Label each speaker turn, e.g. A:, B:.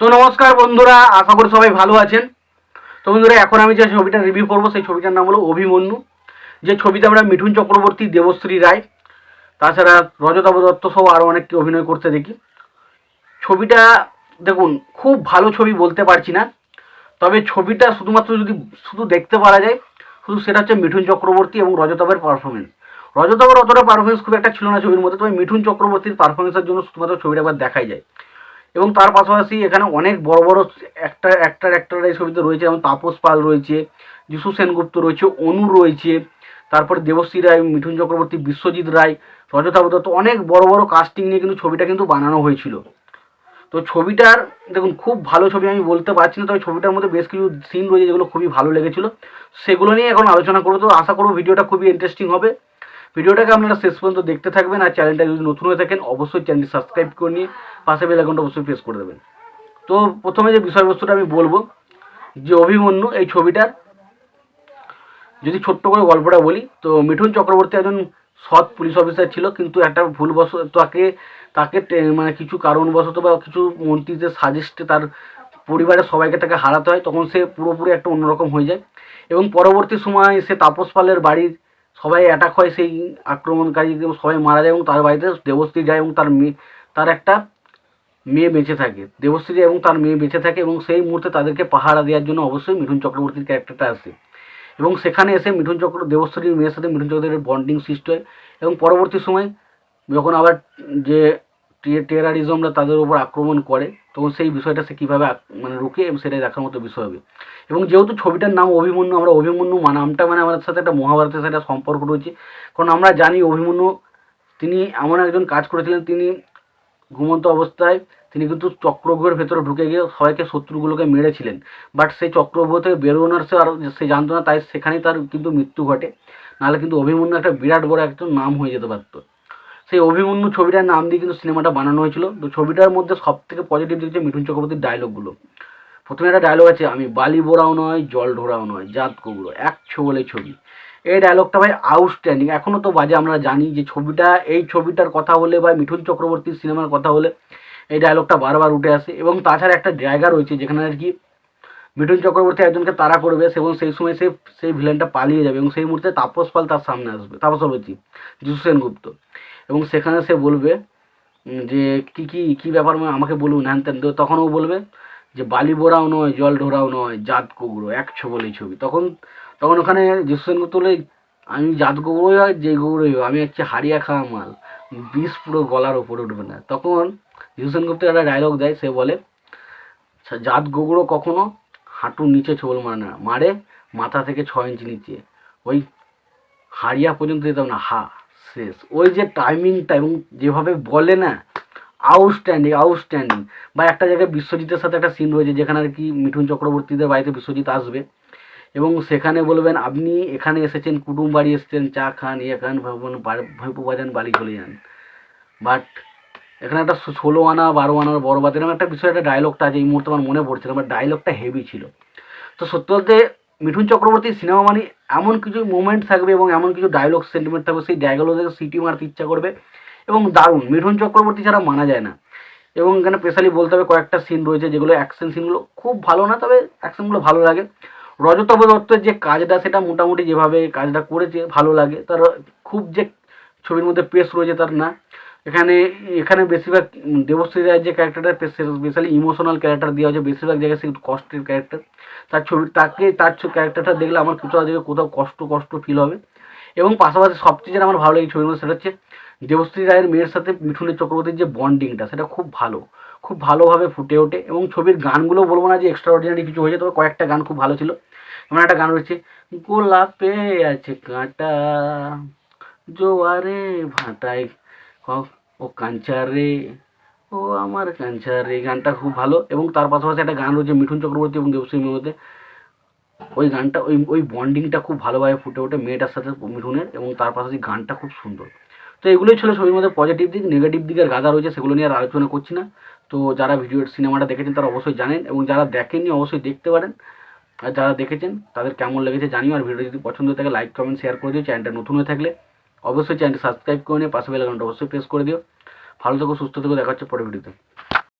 A: তো নমস্কার বন্ধুরা, আশা করি সবাই ভালো আছেন। তো বন্ধুরা, এখন আমি যে ছবিটা রিভিউ করবো সেই ছবিটার নাম হলো অভিমন্যু। যে ছবিতে আমরা মিঠুন চক্রবর্তী, দেবশ্রী রায়, তাছাড়া রজতাভ দত্ত সহ আরও অনেককে অভিনয় করতে দেখি। ছবিটা দেখুন, খুব ভালো ছবি বলতে পারছি না, তবে ছবিটা শুধুমাত্র যদি শুধু দেখতে পারা যায়, শুধু সেটা হচ্ছে মিঠুন চক্রবর্তী এবং রজতাভের পারফরমেন্স। রজতাভের অতটা পারফরমেন্স খুব একটা ছিল না ছবির মধ্যে, তবে মিঠুন চক্রবর্তীর পারফরমেন্সের জন্য শুধুমাত্র ছবিটা একবার দেখাই যায়। এবং তার পাশাপাশি এখানে অনেক বড় বড় অ্যাক্টর এই ছবিতে রয়েছে, যেমন তাপস পাল রয়েছে, যিশু সেনগুপ্ত রয়েছে, অনু রয়েছে, তারপরে দেবশ্রী রায়, মিঠুন চক্রবর্তী, বিশ্বজিৎ রায়, রজতাভ দত্ত, অনেক বড় বড় কাস্টিং নিয়ে কিন্তু ছবিটা কিন্তু বানানো হয়েছিল। তো ছবিটার দেখুন, খুব ভালো ছবি আমি বলতে পারছি না, তবে ছবিটার মধ্যে বেশ কিছু সিন রয়েছে যেগুলো খুবই ভালো লেগেছিলো, সেগুলো নিয়ে এখন আলোচনা করবো। তো আশা করবো ভিডিওটা খুবই ইন্টারেস্টিং হবে। ভিডিওটাকে আপনারা শেষ পর্যন্ত দেখতে থাকবেন, আর চ্যানেলটা যদি নতুন হয়ে থাকেন অবশ্যই চ্যানেলটি সাবস্ক্রাইব করে নিয়ে পাশে বেল আইকনটা অবশ্যই প্রেস করে দেবেন। তো প্রথমে যে বিষয়বস্তুটা আমি বলবো, যে অভিমন্যু এই ছবিটার যদি ছোট্ট করে গল্পটা বলি, তো মিঠুন চক্রবর্তী একজন সৎ পুলিশ অফিসার ছিল, কিন্তু একটা ভুলবশত তাকে তাকে মানে কিছু কারণবশত বা কিছু মন্ত্রীদের সাজেস্টে তার পরিবারের সবাইকে তাকে হারাতে হয়। তখন সে পুরোপুরি একটা অন্যরকম হয়ে যায়, এবং পরবর্তী সময় সে তাপস পালের বাড়ির সবাই অ্যাটাক হয়, সেই আক্রমণকারী সবাই মারা যায়, এবং তার বাড়িতে দেবশ্রী যায় এবং তার একটা মেয়ে বেঁচে থাকে, দেবশ্রী এবং তার মেয়ে বেঁচে থাকে, এবং সেই মুহূর্তে তাদেরকে পাহারা দেওয়ার জন্য অবশ্যই মিঠুন চক্রবর্তীর ক্যারেক্টারটা আসে, এবং সেখানে এসে দেবশ্রীর মেয়ের সাথে মিঠুন চক্রবর্তীর বন্ডিং সৃষ্টি হয়। এবং পরবর্তী সময় যখন আবার যে টেরারিজমরা তাদের উপর আক্রমণ করে, তখন সেই বিষয়টা সে কীভাবে মানে রুখে, এবং সেটাই দেখার মতো বিষয় হবে। এবং যেহেতু ছবিটার নাম অভিমন্যু, আমরা অভিমন্যু নামটা মানে আমাদের সাথে একটা মহাভারতের সাথে সম্পর্ক রয়েছে, কারণ আমরা জানি অভিমন্যু তিনি এমন একজন কাজ করেছিলেন, তিনি ঘুমন্ত অবস্থায় তিনি কিন্তু চক্রব্যূহের ভেতরে ঢুকে গিয়ে সবাইকে শত্রুগুলোকে মেরেছিলেন, বাট সেই চক্রব্যূহ থেকে বেরোনোর সে জানতো না, তাই সেখানেই তার কিন্তু মৃত্যু ঘটে। নাহলে কিন্তু অভিমন্যু একটা বিরাট বড় একটা নাম হয়ে যেতে পারতো। সেই অভিমন্যু ছবিটার নাম দিয়ে কিন্তু সিনেমাটা বানানো হয়েছিল। তো ছবিটার মধ্যে সব থেকে পজিটিভ দিক হচ্ছে মিঠুন চক্রবর্তীর ডায়লগগুলো। প্রথমে একটা ডায়লগ আছে, আমি বালি বোড়াও নয়, জল ঢোড়াও নয়, জাত কুমড়ো, এক ছোবলে ছবি। এই ডায়লগটা ভাই আউটস্ট্যান্ডিং, এখনও তো বাজে। আমরা জানি যে এই ছবিটার কথা হলে বা মিঠুন চক্রবর্তীর সিনেমার কথা হলে এই ডায়লগটা বারবার উঠে আসে। এবং তাছাড়া একটা জায়গা রয়েছে যেখানে আর কি মিঠুন চক্রবর্তী একজনকে তাড়া করবে, এবং সেই সময় সেই ভিলেনটা পালিয়ে যাবে, এবং সেই মুহূর্তে তাপস পাল তার সামনে আসবে, তাপস বলছি, যিশু সেনগুপ্ত, এবং সেখানে সে বলবে যে কী কী কী ব্যাপার আমাকে বলুন হ্যান ত্যান। তখন ও বলবে যে বালি বোড়াও নয়, জল ঢোড়াও নয়, জাত কুমড়ো, এক ছোবলেই ছবি। তখন তখন ওখানে যিশু সেনগুপ্ত বলে, আমি জাত কুমড়োই হয়, যে কুমড়োই হয়, আমি হচ্ছে হারিয়া খাওয়া মাল, বিষ পুরো গলার ওপরে উঠবে না। তখন যিশু সেনগুপ্ত একটা ডায়লগ দেয়, সে বলে, জাত গোগুড়ো কখনো হাঁটুর নিচে ছোবল মারে না, মারে মাথা থেকে 6 ইঞ্চি নিচে, ওই হাড়িয়া পর্যন্ত যেতাম না, শেষ। ওই যে টাইমিংটা এবং যেভাবে বলে না, আউটস্ট্যান্ডিং। বা একটা জায়গায় বিশ্বজিতের সাথে একটা সিন রয়েছে যেখানে আর কি মিঠুন চক্রবর্তীদের বাড়িতে বিশ্বজিৎ আসবে, এবং সেখানে বলবেন, আপনি এখানে এসেছেন, কুটুম বাড়ি এসেছেন, চা খান, ইয়ে খান, ভাইপো বাজান, বাড়ি চলে যান। বাট এখানে একটা 16 আনা 12 আনার বড় বাদ, এরকম একটা বিষয়, একটা ডায়লগটা আছে, এই মুহূর্তে আমার মনে পড়ছে না, বাট ডায়লগটা হেভি ছিল। তো সত্যি বলতে মিঠুন চক্রবর্তীর সিনেমা মানে এমন কিছু মোমেন্ট থাকবে এবং এমন কিছু ডায়লগ সেন্টিমেন্ট থাকবে, সেই ডায়লগ থেকে সিটি মারতে ইচ্ছা করবে, এবং দারুণ। মিঠুন চক্রবর্তী ছাড়া মানা যায় না। এবং এখানে স্পেশালি বলতে হবে কয়েকটা সিন রয়েছে যেগুলো অ্যাকশন সিনগুলো খুব ভালো না, তবে অ্যাকশনগুলো ভালো লাগে। রজতাভ দত্তের যে কাজটা, সেটা মোটামুটি যেভাবে কাজটা করেছে ভালো লাগে। তার খুব যে ছবির মধ্যে পেস রয়েছে তার না। এখানে এখানে বেশিরভাগ দেবশ্রী রায়ের যে ক্যারেক্টারটা, স্পেশালি ইমোশনাল ক্যারেক্টার দেওয়া হয়েছে, বেশিরভাগ জায়গায় সে কষ্টের ক্যারেক্টার। তার ক্যারেক্টারটা দেখলে আমার কোথাও কষ্ট ফিল হবে। এবং পাশাপাশি সবচেয়ে যেটা আমার ভালো লাগে ছবির মধ্যে, সেটা হচ্ছে দেবশ্রী রায়ের মেয়ের সাথে মিঠুনের চক্রবর্তীর যে বন্ডিংটা, সেটা খুব ভালোভাবে ফুটে ওঠে। এবং ছবির গানগুলো বলবো না যে এক্সট্রা অর্ডিনারি কিছু হয়েছে, তবে কয়েকটা গান খুব ভালো ছিল। এমন একটা গান রয়েছে, গোলাপে আছে কাঁটা, জোয়ারে ভাটায়, ও কাঞ্চা রে, ও আমার কাঞ্চা রে, গানটা খুব ভালো। এবং তার পাশাপাশি একটা গান রয়েছে মিঠুন চক্রবর্তী এবং দেবশ্রীর মধ্যে, ওই গানটা ওই বন্ডিংটা খুব ভালোভাবে ফুটে ওঠে মেয়েটার সাথে মিঠুনের, এবং তার পাশাপাশি গানটা খুব সুন্দর। তো এগুলোই ছিল ছবির মধ্যে পজিটিভ দিক। নেগেটিভ দিকের গাদা রয়েছে, সেগুলো নিয়ে আর আলোচনা করছি না। তো যারা সিনেমাটা দেখেছেন তারা অবশ্যই জানেন, এবং যারা দেখেননি অবশ্যই দেখতে পারেন। আর যারা দেখেছেন তাদের কেমন লেগেছে জানিও। আর ভিডিও যদি পছন্দ থাকে লাইক কমেন্ট শেয়ার করে দিও। চ্যানেলটা নতুন হয়ে থাকলে অবশ্যই চ্যানেলটা সাবস্ক্রাইব করে নিয়ে পাশে বেল আইকনটা অবশ্যই প্রেস করে দিও। ভালো থেকো, সুস্থ থেকো, দেখা হচ্ছে পরের ভিডিওতে।